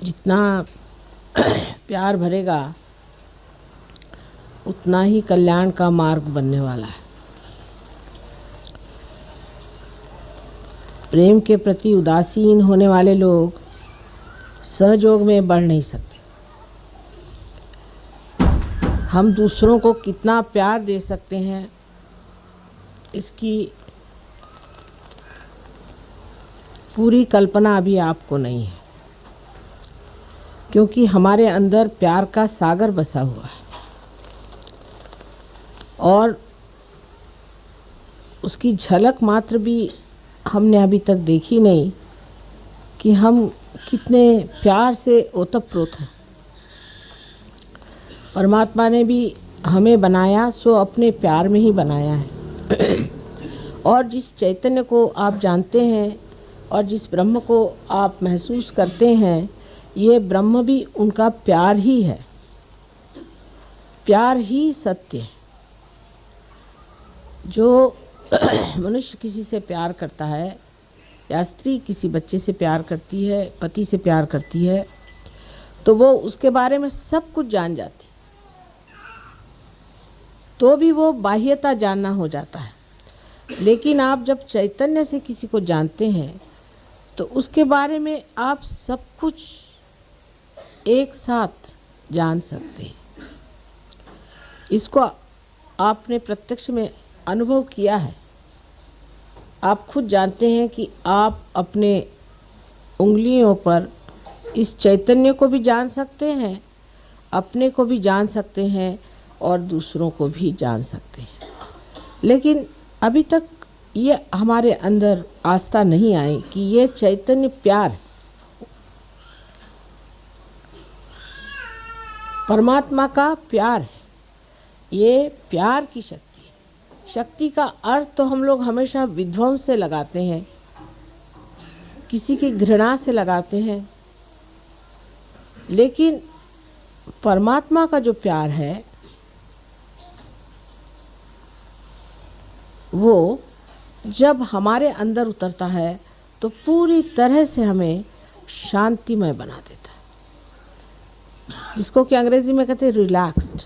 जितना प्यार भरेगा उतना ही कल्याण का मार्ग बनने वाला है। प्रेम के प्रति उदासीन होने वाले लोग सहयोग में बढ़ नहीं सकते। हम दूसरों को कितना प्यार दे सकते हैं इसकी पूरी कल्पना अभी आपको नहीं है, क्योंकि हमारे अंदर प्यार का सागर बसा हुआ है और उसकी झलक मात्र भी हमने अभी तक देखी नहीं कि हम कितने प्यार से ओतप्रोत हैं। परमात्मा ने भी हमें बनाया सो अपने प्यार में ही बनाया है और जिस चैतन्य को आप जानते हैं और जिस ब्रह्म को आप महसूस करते हैं, ये ब्रह्म भी उनका प्यार ही है। प्यार ही सत्य है। जो मनुष्य किसी से प्यार करता है या स्त्री किसी बच्चे से प्यार करती है, पति से प्यार करती है, तो वो उसके बारे में सब कुछ जान जाती, तो भी वो बाह्यता जानना हो जाता है। लेकिन आप जब चैतन्य से किसी को जानते हैं तो उसके बारे में आप सब कुछ एक साथ जान सकते हैं। इसको आपने प्रत्यक्ष में अनुभव किया है। आप खुद जानते हैं कि आप अपने उंगलियों पर इस चैतन्य को भी जान सकते हैं, अपने को भी जान सकते हैं और दूसरों को भी जान सकते हैं। लेकिन अभी तक ये हमारे अंदर आस्था नहीं आई कि ये चैतन्य प्यार है। परमात्मा का प्यार है। ये प्यार की शक्ति है। शक्ति का अर्थ तो हम लोग हमेशा विध्वंस से लगाते हैं, किसी की घृणा से लगाते हैं, लेकिन परमात्मा का जो प्यार है वो जब हमारे अंदर उतरता है तो पूरी तरह से हमें शांतिमय बना देता है, जिसको कि अंग्रेजी में कहते हैं रिलैक्स्ड।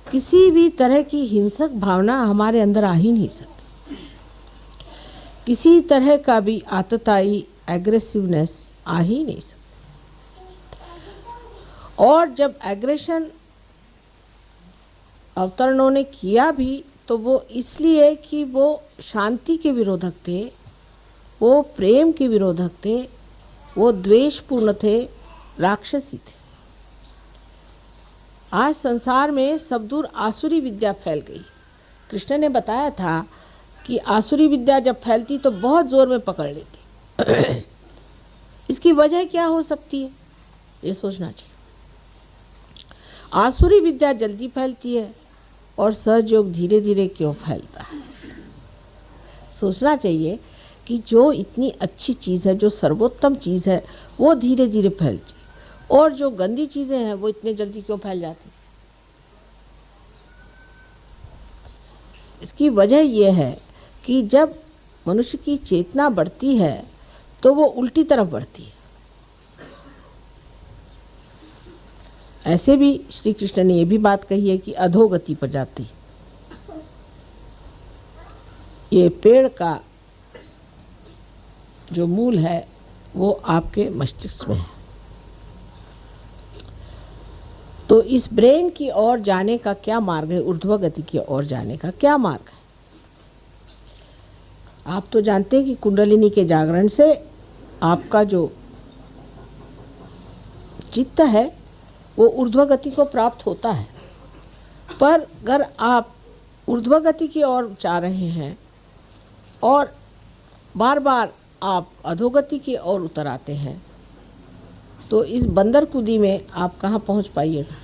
किसी भी तरह की हिंसक भावना हमारे अंदर आ ही नहीं सकती। किसी तरह का भी आतताई एग्रेसिवनेस आ ही नहीं सकती। और जब एग्रेशन अवतरणों ने किया भी तो वो इसलिए कि वो शांति के विरोधक थे, वो प्रेम के विरोधक थे, वो द्वेषपूर्ण थे, राक्षसी थे। आज संसार में सब दूर आसुरी विद्या फैल गई। कृष्ण ने बताया था कि आसुरी विद्या जब फैलती तो बहुत जोर में पकड़ लेती। इसकी वजह क्या हो सकती है, ये सोचना चाहिए। आसुरी विद्या जल्दी फैलती है और सहयोग धीरे धीरे क्यों फैलता है। सोचना चाहिए कि जो इतनी अच्छी चीज़ है, जो सर्वोत्तम चीज़ है, वो धीरे धीरे फैलती है, और जो गंदी चीज़ें हैं वो इतने जल्दी क्यों फैल जाती। इसकी वजह यह है कि जब मनुष्य की चेतना बढ़ती है तो वो उल्टी तरफ बढ़ती है। ऐसे भी श्री कृष्ण ने ये भी बात कही है कि अधोगति पर जाती। ये पेड़ का जो मूल है वो आपके मस्तिष्क में है। तो इस ब्रेन की ओर जाने का क्या मार्ग है, ऊर्ध्व गति की ओर जाने का क्या मार्ग है। आप तो जानते हैं कि कुंडलिनी के जागरण से आपका जो चित्त है वो ऊर्ध्व गति को प्राप्त होता है। पर अगर आप ऊर्ध्व गति की ओर जा रहे हैं और बार बार आप अधोगति की ओर उतर आते हैं तो इस बंदर कूदी में आप कहाँ पहुँच पाइएगा।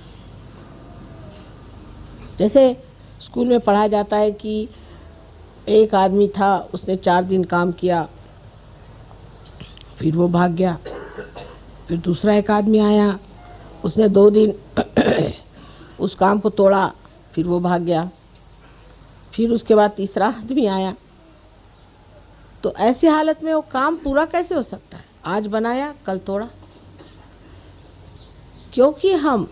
जैसे स्कूल में पढ़ाया जाता है कि एक आदमी था, उसने 4 दिन काम किया, फिर वो भाग गया। फिर दूसरा एक आदमी आया, उसने 2 दिन उस काम को तोड़ा, फिर वो भाग गया। फिर उसके बाद तीसरा आदमी आया। तो ऐसी हालत में वो काम पूरा कैसे हो सकता है। आज बनाया कल तोड़ा। क्योंकि हम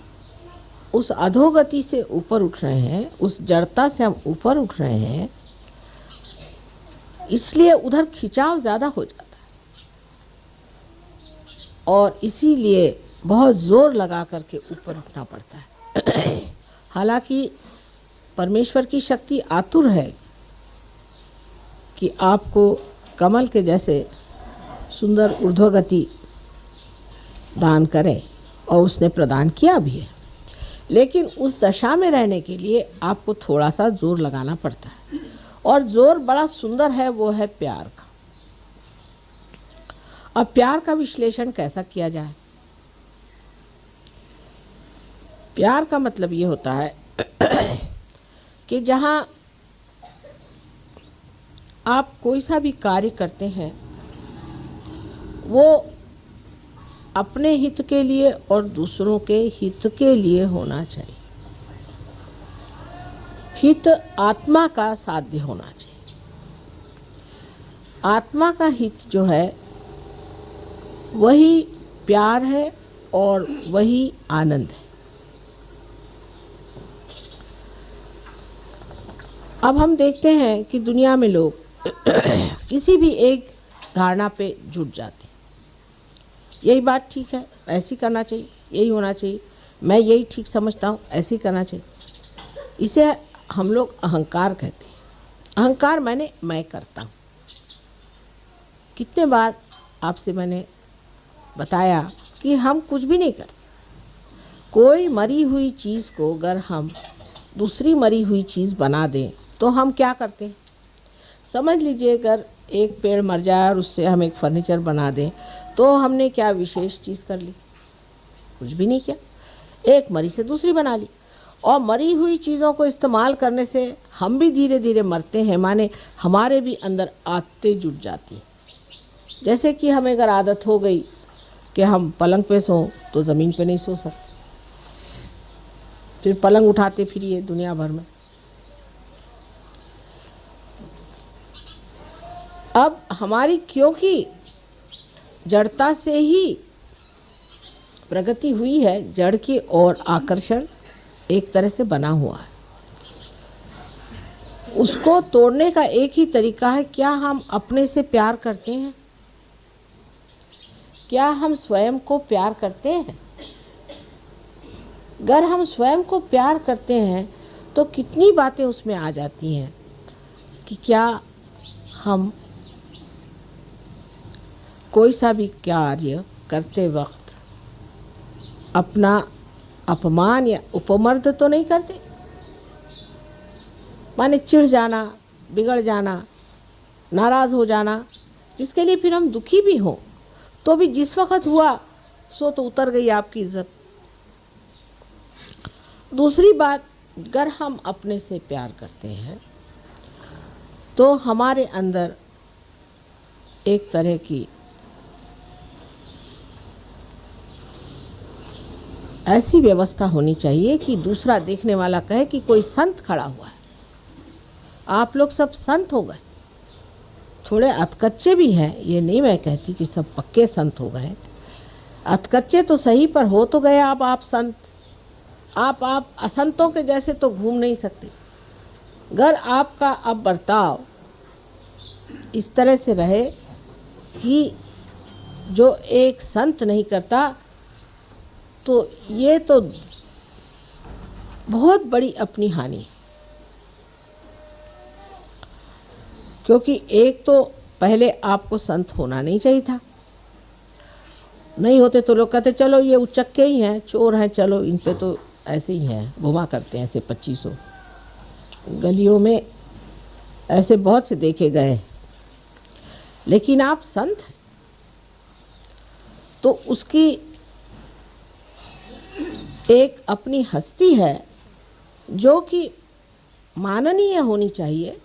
उस अधोगति से ऊपर उठ रहे हैं, उस जड़ता से हम ऊपर उठ रहे हैं, इसलिए उधर खिंचाव ज़्यादा हो जाता है और इसीलिए बहुत ज़ोर लगा करके ऊपर उठना पड़ता है। हालांकि परमेश्वर की शक्ति आतुर है कि आपको कमल के जैसे सुंदर ऊर्ध्वगति दान करें, और उसने प्रदान किया भी है। लेकिन उस दशा में रहने के लिए आपको थोड़ा सा जोर लगाना पड़ता है, और जोर बड़ा सुंदर है, वो है प्यार का। अब प्यार का विश्लेषण कैसा किया जाए? प्यार का मतलब ये होता है कि जहाँ आप कोई सा भी कार्य करते हैं वो अपने हित के लिए और दूसरों के हित के लिए होना चाहिए। हित आत्मा का साध्य होना चाहिए। आत्मा का हित जो है वही प्यार है और वही आनंद है। अब हम देखते हैं कि दुनिया में लोग किसी भी एक धारणा पे जुट जाते हैं। यही बात ठीक है, ऐसी करना चाहिए, यही होना चाहिए, मैं यही ठीक समझता हूँ, ऐसे ही करना चाहिए। इसे हम लोग अहंकार कहते हैं। अहंकार माने मैं करता हूँ। कितने बार आपसे मैंने बताया कि हम कुछ भी नहीं करते। कोई मरी हुई चीज़ को अगर हम दूसरी मरी हुई चीज़ बना दें तो हम क्या करते हैं? समझ लीजिए अगर एक पेड़ मर जाए और उससे हम एक फर्नीचर बना दें तो हमने क्या विशेष चीज़ कर ली? कुछ भी नहीं किया। एक मरी से दूसरी बना ली। और मरी हुई चीज़ों को इस्तेमाल करने से हम भी धीरे धीरे मरते हैं, माने हमारे भी अंदर आदतें जुट जाती हैं। जैसे कि हमें अगर आदत हो गई कि हम पलंग पे सों तो ज़मीन पे नहीं सो सकते, फिर पलंग उठाते फिरिए दुनिया भर में। अब हमारी क्योंकि जड़ता से ही प्रगति हुई है, जड़ की ओर आकर्षण एक तरह से बना हुआ है। उसको तोड़ने का एक ही तरीका है, क्या हम अपने से प्यार करते हैं? क्या हम स्वयं को प्यार करते हैं? अगर हम स्वयं को प्यार करते हैं तो कितनी बातें उसमें आ जाती हैं कि क्या हम कोई सा भी कार्य करते वक्त अपना अपमान या उपमर्द तो नहीं करते। माने चिढ़ जाना, बिगड़ जाना, नाराज़ हो जाना, जिसके लिए फिर हम दुखी भी हों तो भी जिस वक्त हुआ सो तो उतर गई आपकी इज्जत। दूसरी बात, अगर हम अपने से प्यार करते हैं तो हमारे अंदर एक तरह की ऐसी व्यवस्था होनी चाहिए कि दूसरा देखने वाला कहे कि कोई संत खड़ा हुआ है। आप लोग सब संत हो गए, थोड़े अधकच्चे भी हैं, ये नहीं मैं कहती कि सब पक्के संत हो गए। अधकच्चे तो सही, पर हो तो गए आप संत। आप असंतों के जैसे तो घूम नहीं सकते। अगर आपका अब बर्ताव इस तरह से रहे कि जो एक संत नहीं करता, तो ये तो बहुत बड़ी अपनी हानि है। क्योंकि एक तो पहले आपको संत होना नहीं चाहिए था। नहीं होते तो लोग कहते चलो ये उचक्के ही हैं, चोर हैं, चलो इन पे तो ऐसे ही हैं, घुमा करते हैं ऐसे 2500। गलियों में ऐसे बहुत से देखे गए। लेकिन आप संत हैं तो उसकी एक अपनी हस्ती है जो कि माननीय होनी चाहिए,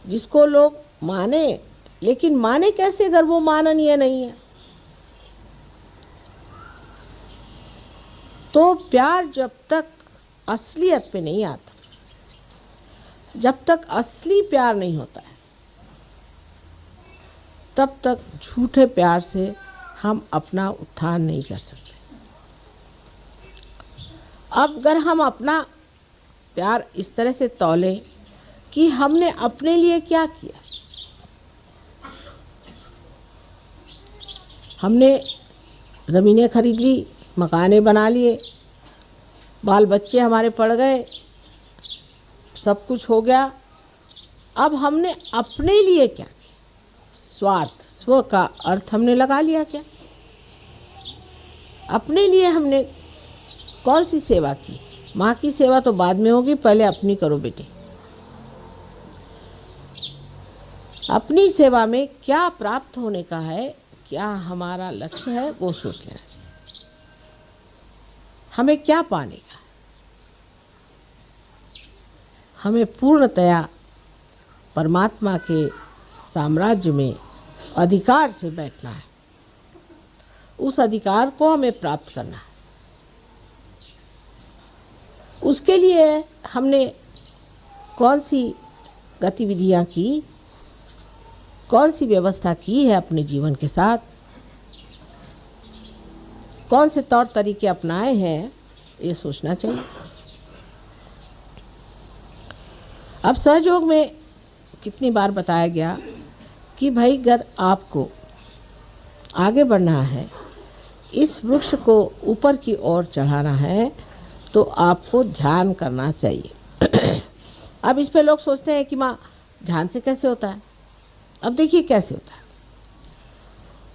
जिसको लोग माने। लेकिन माने कैसे अगर वो माननीय नहीं है? तो प्यार जब तक असलियत पे नहीं आता, जब तक असली प्यार नहीं होता है, तब तक झूठे प्यार से हम अपना उत्थान नहीं कर सकते। अब अगर हम अपना प्यार इस तरह से तौलें कि हमने अपने लिए क्या किया, हमने ज़मीनें खरीद ली, मकाने बना लिए, बाल बच्चे हमारे पढ़ गए, सब कुछ हो गया। अब हमने अपने लिए क्या किया? स्वार्थ, स्व का अर्थ हमने लगा लिया क्या? अपने लिए हमने कौन सी सेवा की? माँ की सेवा तो बाद में होगी, पहले अपनी करो बेटे। अपनी सेवा में क्या प्राप्त होने का है, क्या हमारा लक्ष्य है, वो सोच लेना चाहिए। हमें क्या पाने का है? हमें पूर्णतया परमात्मा के साम्राज्य में अधिकार से बैठना है। उस अधिकार को हमें प्राप्त करना है। उसके लिए हमने कौन सी गतिविधियां की, कौन सी व्यवस्था की है अपने जीवन के साथ, कौन से तौर तरीके अपनाए हैं, ये सोचना चाहिए। अब सहयोग में कितनी बार बताया गया कि भाई अगर आपको आगे बढ़ना है, इस वृक्ष को ऊपर की ओर चढ़ाना है, तो आपको ध्यान करना चाहिए। अब इस पे लोग सोचते हैं कि माँ ध्यान से कैसे होता है? अब देखिए कैसे होता है।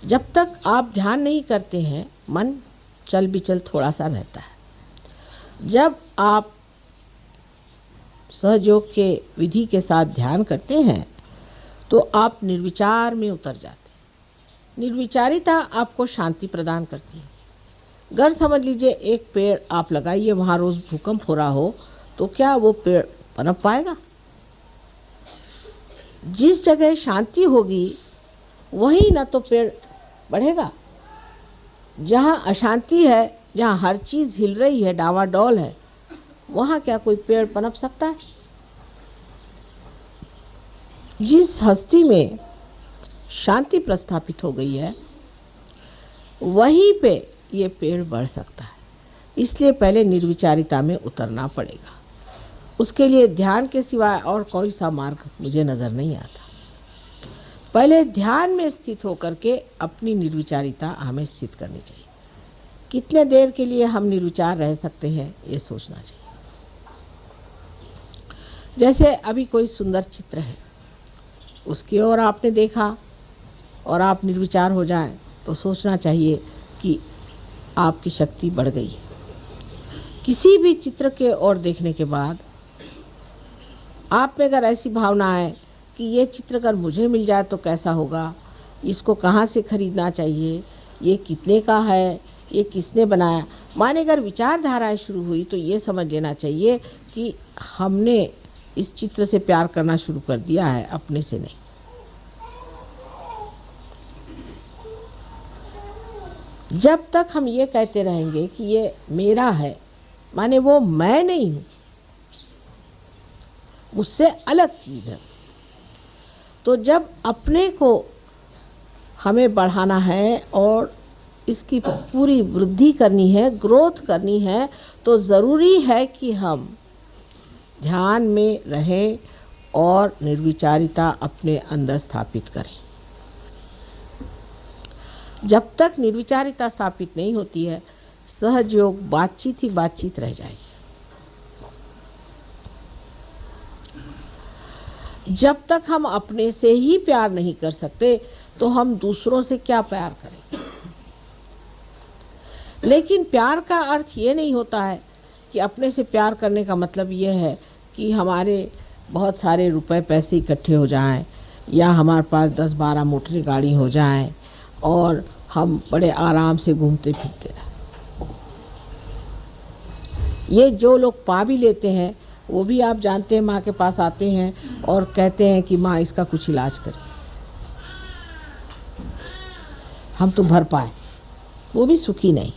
जब तक आप ध्यान नहीं करते हैं, मन चल बिचल थोड़ा सा रहता है। जब आप सहयोग के विधि के साथ ध्यान करते हैं तो आप निर्विचार में उतर जाते हैं। निर्विचारिता आपको शांति प्रदान करती है। अगर समझ लीजिए एक पेड़ आप लगाइए, वहाँ रोज़ भूकंप हो रहा हो, तो क्या वो पेड़ पनप पाएगा? जिस जगह शांति होगी वहीं न तो पेड़ बढ़ेगा। जहाँ अशांति है, जहाँ हर चीज़ हिल रही है, डावाडोल है, वहाँ क्या कोई पेड़ पनप सकता है? जिस हस्ती में शांति प्रस्थापित हो गई है, वहीं पे ये पेड़ बढ़ सकता है। इसलिए पहले निर्विचारिता में उतरना पड़ेगा। उसके लिए ध्यान के सिवाय और कोई सा मार्ग मुझे नज़र नहीं आता। पहले ध्यान में स्थित होकर के अपनी निर्विचारिता हमें स्थित करनी चाहिए। कितने देर के लिए हम निर्विचार रह सकते हैं, ये सोचना चाहिए। जैसे अभी कोई सुंदर चित्र है, उसकी ओर आपने देखा और आप निर्विचार हो जाएं, तो सोचना चाहिए कि आपकी शक्ति बढ़ गई है। किसी भी चित्र के ओर देखने के बाद आप में अगर ऐसी भावना है कि ये चित्र अगर मुझे मिल जाए तो कैसा होगा, इसको कहाँ से खरीदना चाहिए, ये कितने का है, ये किसने बनाया, माने अगर विचारधाराएं शुरू हुई, तो ये समझ लेना चाहिए कि हमने इस चित्र से प्यार करना शुरू कर दिया है, अपने से नहीं। जब तक हम ये कहते रहेंगे कि ये मेरा है, माने वो मैं नहीं हूँ, मुझसे अलग चीज़ है। तो जब अपने को हमें बढ़ाना है और इसकी पूरी वृद्धि करनी है, ग्रोथ करनी है, तो ज़रूरी है कि हम ध्यान में रहें और निर्विचारिता अपने अंदर स्थापित करें। जब तक निर्विचारिता स्थापित नहीं होती है, सहयोग बातचीत ही बातचीत रह जाएगी। जब तक हम अपने से ही प्यार नहीं कर सकते, तो हम दूसरों से क्या प्यार करें? लेकिन प्यार का अर्थ ये नहीं होता है कि अपने से प्यार करने का मतलब ये है कि हमारे बहुत सारे रुपए पैसे इकट्ठे हो जाएं, या हमारे पास 10-12 मोटर गाड़ी हो जाएं और हम बड़े आराम से घूमते फिरते रहें। ये जो लोग पा भी लेते हैं, वो भी आप जानते हैं माँ के पास आते हैं और कहते हैं कि माँ इसका कुछ इलाज करें, हम तो भर पाए, वो भी सुखी नहीं।